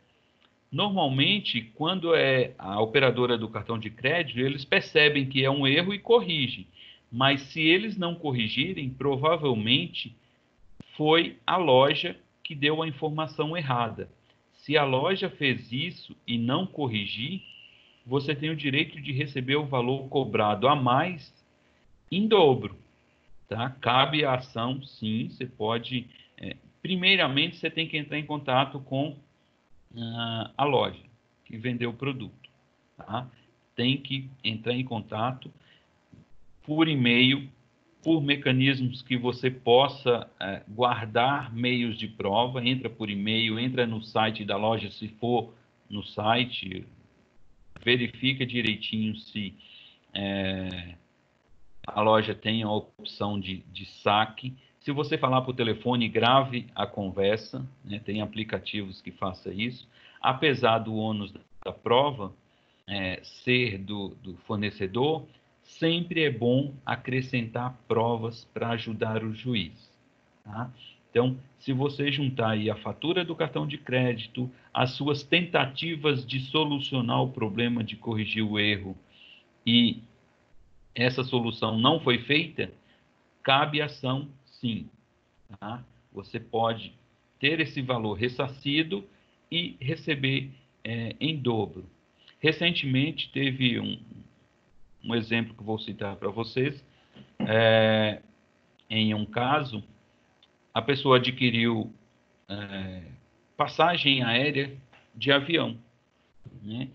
Normalmente, quando é a operadora do cartão de crédito, eles percebem que é um erro e corrigem. Mas se eles não corrigirem, provavelmente foi a loja que deu a informação errada. Se a loja fez isso e não corrigir, você tem o direito de receber o valor cobrado a mais em dobro, tá? Cabe a ação, sim, você pode. Primeiramente, você tem que entrar em contato com a loja que vendeu o produto, tá? Tem que entrar em contato por e-mail, por mecanismos que você possa guardar meios de prova, entra por e-mail, entra no site da loja, se for no site, verifica direitinho se a loja tem a opção de saque. Se você falar por telefone, grave a conversa, né? Tem aplicativos que façam isso. Apesar do ônus da prova ser do fornecedor, sempre é bom acrescentar provas para ajudar o juiz. Tá? Então, se você juntar aí a fatura do cartão de crédito, as suas tentativas de solucionar o problema, de corrigir o erro, e essa solução não foi feita, cabe ação sim. Tá? Você pode ter esse valor ressarcido e receber em dobro. Recentemente teve um exemplo que vou citar para vocês. Em um caso, a pessoa adquiriu passagem aérea de avião, né?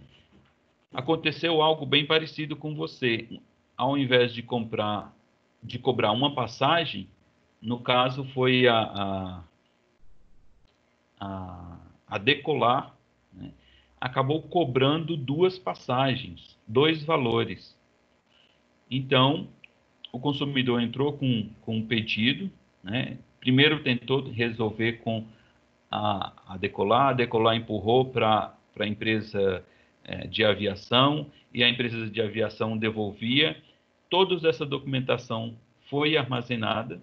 Aconteceu algo bem parecido com você. Ao invés de cobrar uma passagem, no caso foi a Decolar, né? Acabou cobrando duas passagens, dois valores. Então, o consumidor entrou com um pedido, né? Primeiro tentou resolver com a Decolar empurrou para a empresa de aviação e a empresa de aviação devolvia. Toda essa documentação foi armazenada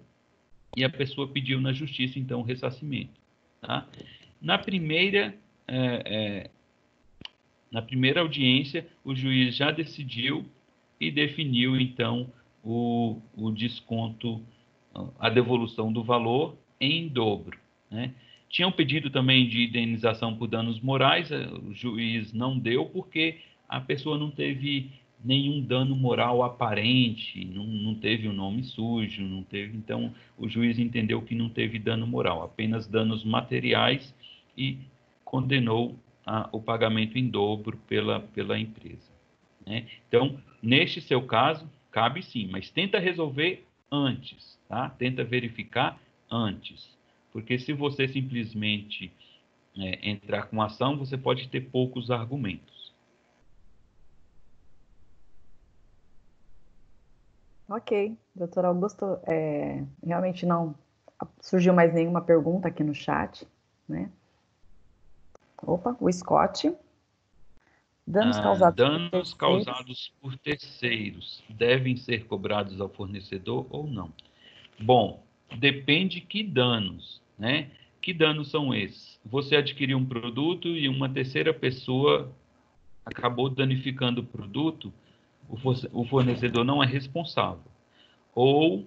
e a pessoa pediu na justiça, então, o ressarcimento. Tá? Na primeira, na primeira audiência, o juiz já decidiu e definiu, então, o desconto, a devolução do valor em dobro, né? Tinha um pedido também de indenização por danos morais, o juiz não deu porque a pessoa não teve nenhum dano moral aparente, não teve o nome sujo, não teve, então o juiz entendeu que não teve dano moral, apenas danos materiais e condenou o pagamento em dobro pela empresa, né? Então, neste seu caso, cabe sim, mas tenta resolver antes, tá? Tenta verificar antes, porque se você simplesmente entrar com ação, você pode ter poucos argumentos. Ok, doutor Augusto, realmente não surgiu mais nenhuma pergunta aqui no chat, né? Opa, o Scott. Danos causados por Danos terceiros. causados por terceiros devem ser cobrados ao fornecedor ou não? Bom, depende que danos, né? Que danos são esses? Você adquiriu um produto e uma terceira pessoa acabou danificando o produto, o fornecedor não é responsável. Ou,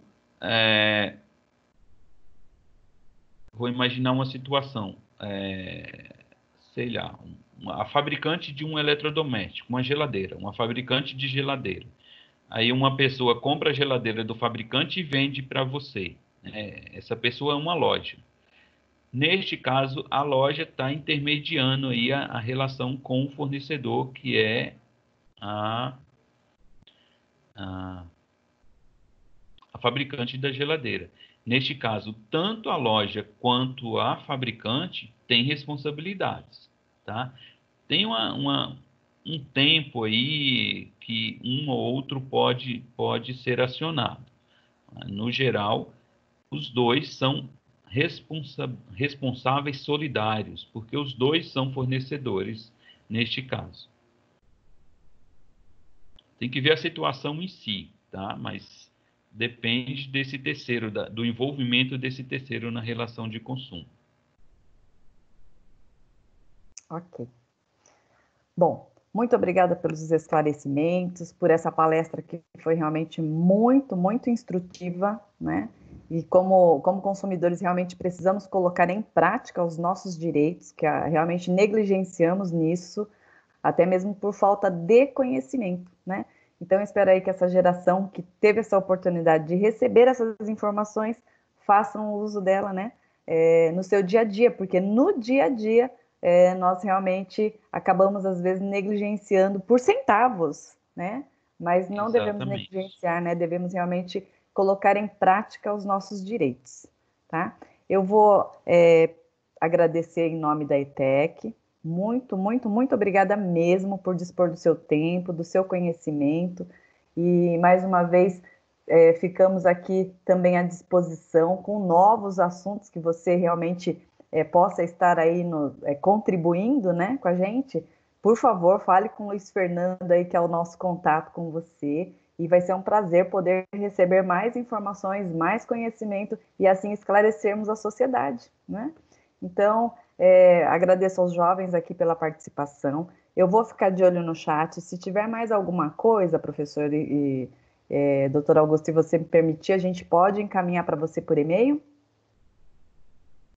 vou imaginar uma situação, sei lá, a fabricante de um eletrodoméstico, uma geladeira, uma fabricante de geladeira. Aí uma pessoa compra a geladeira do fabricante e vende para você. Essa pessoa é uma loja. Neste caso, a loja está intermediando aí a relação com o fornecedor, que é a, a, a fabricante da geladeira. Neste caso, tanto a loja quanto a fabricante têm responsabilidades, tá? Tem um tempo aí que um ou outro pode ser acionado. No geral, os dois são responsáveis solidários, porque os dois são fornecedores neste caso. Tem que ver a situação em si, tá? Mas depende desse terceiro, do envolvimento desse terceiro na relação de consumo. Ok. Bom, muito obrigada pelos esclarecimentos, por essa palestra que foi realmente muito, muito instrutiva, né? E como consumidores realmente precisamos colocar em prática os nossos direitos, que realmente negligenciamos nisso, até mesmo por falta de conhecimento, né? Então, espero aí que essa geração que teve essa oportunidade de receber essas informações façam uso dela, né? No seu dia a dia, porque no dia a dia nós realmente acabamos, às vezes, negligenciando por centavos, né? Mas não devemos Exatamente. negligenciar, né? Devemos realmente colocar em prática os nossos direitos, tá? Eu vou agradecer em nome da ETEC. Muito, muito, muito obrigada mesmo por dispor do seu tempo, do seu conhecimento. E, mais uma vez, ficamos aqui também à disposição com novos assuntos que você realmente possa estar aí contribuindo, né, com a gente. Por favor, fale com o Luiz Fernando aí, que é o nosso contato com você. E vai ser um prazer poder receber mais informações, mais conhecimento e assim esclarecermos a sociedade, né? Então, agradeço aos jovens aqui pela participação. Eu vou ficar de olho no chat. Se tiver mais alguma coisa, professor doutor Augusto, se você me permitir, a gente pode encaminhar para você por e-mail?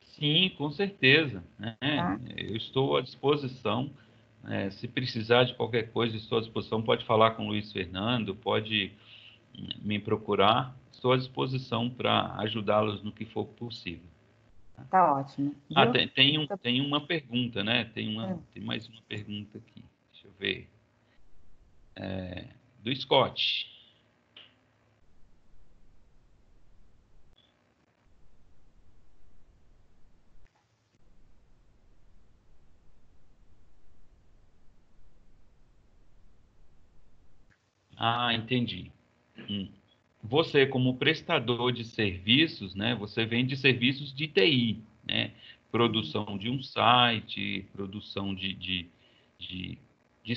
Sim, com certeza. Tá? Eu estou à disposição. Se precisar de qualquer coisa, estou à disposição. Pode falar com o Luiz Fernando, pode me procurar. Estou à disposição para ajudá-los no que for possível. Tá ótimo. Viu? Tem uma pergunta, né? Tem mais uma pergunta aqui. Deixa eu ver. Do Scott. Ah, entendi. Você, como prestador de serviços, né? Você vende serviços de TI, né? Produção de um site, produção de, de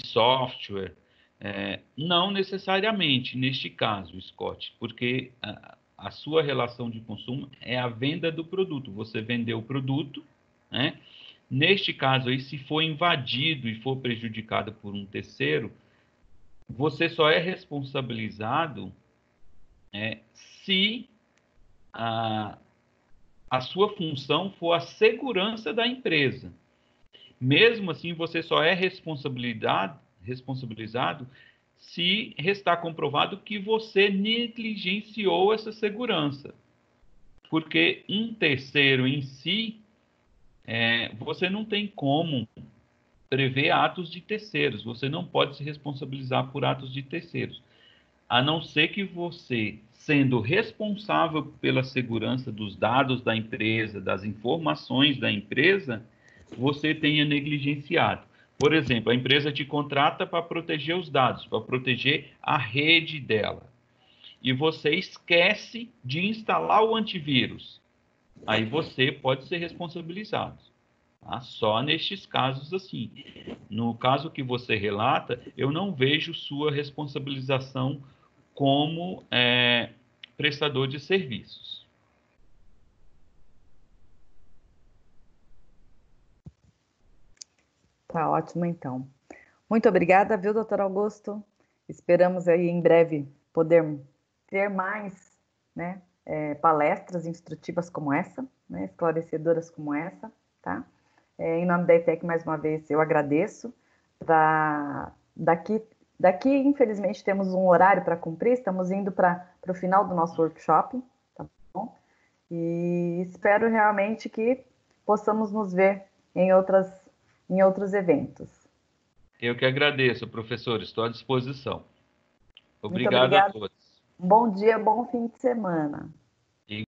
software. Não necessariamente neste caso, Scott, porque a sua relação de consumo é a venda do produto. Você vendeu o produto, né? Neste caso aí, se for invadido e for prejudicado por um terceiro, você só é responsabilizado se a, a sua função for a segurança da empresa. Mesmo assim, você só é responsabilizado se restar comprovado que você negligenciou essa segurança. Porque um terceiro em si, você não tem como prever atos de terceiros, você não pode se responsabilizar por atos de terceiros. A não ser que você, sendo responsável pela segurança dos dados da empresa, das informações da empresa, você tenha negligenciado. Por exemplo, a empresa te contrata para proteger os dados, para proteger a rede dela. E você esquece de instalar o antivírus. Aí você pode ser responsabilizado. Tá? Só nestes casos assim. No caso que você relata, eu não vejo sua responsabilização como prestador de serviços. Tá ótimo, então. Muito obrigada, viu, doutor Augusto? Esperamos aí em breve poder ter mais, né, palestras instrutivas como essa, né, esclarecedoras como essa, tá? Em nome da ETEC, mais uma vez, eu agradeço. Daqui, infelizmente, temos um horário para cumprir, estamos indo para o final do nosso workshop, tá bom? E espero realmente que possamos nos ver em outros eventos. Eu que agradeço, professor, estou à disposição. Muito Obrigado a obrigada. todos. Bom dia, bom fim de semana.